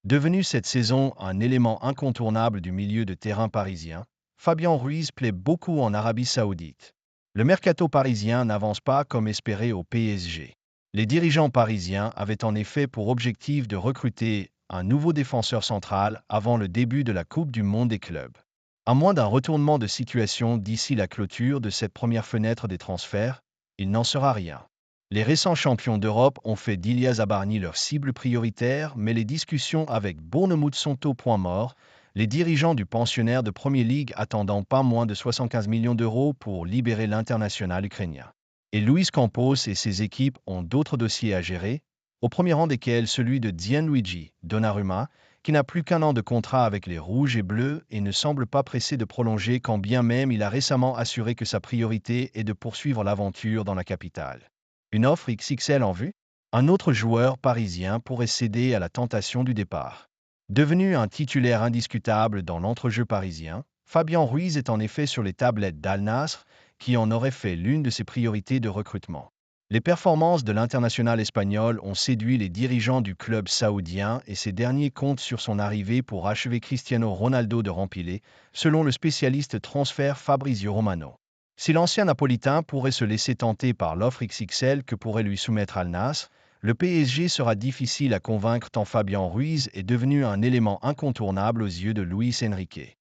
Devenu cette saison un élément incontournable du milieu de terrain parisien, Fabien Ruiz plaît beaucoup en Arabie Saoudite. Le mercato parisien n'avance pas comme espéré au PSG. Les dirigeants parisiens avaient en effet pour objectif de recruter un nouveau défenseur central avant le début de la Coupe du Monde des clubs. À moins d'un retournement de situation d'ici la clôture de cette première fenêtre des transferts, il n'en sera rien. Les récents champions d'Europe ont fait d'Ilyas Abarni leur cible prioritaire, mais les discussions avec Bournemouth sont au point mort, les dirigeants du pensionnaire de Premier League attendant pas moins de 75 millions d'euros pour libérer l'international ukrainien. Et Luis Campos et ses équipes ont d'autres dossiers à gérer, au premier rang desquels celui de Gianluigi Donnarumma, qui n'a plus qu'un an de contrat avec les Rouges et Bleus et ne semble pas pressé de prolonger quand bien même il a récemment assuré que sa priorité est de poursuivre l'aventure dans la capitale. Une offre XXL en vue? Un autre joueur parisien pourrait céder à la tentation du départ. Devenu un titulaire indiscutable dans l'entrejeu parisien, Fabien Ruiz est en effet sur les tablettes d'Al Nassr, qui en aurait fait l'une de ses priorités de recrutement. Les performances de l'international espagnol ont séduit les dirigeants du club saoudien et ces derniers comptent sur son arrivée pour achever Cristiano Ronaldo de rempiler, selon le spécialiste transfert Fabrizio Romano. Si l'ancien Napolitain pourrait se laisser tenter par l'offre XXL que pourrait lui soumettre Al Nassr, le PSG sera difficile à convaincre tant Fabien Ruiz est devenu un élément incontournable aux yeux de Luis Enrique.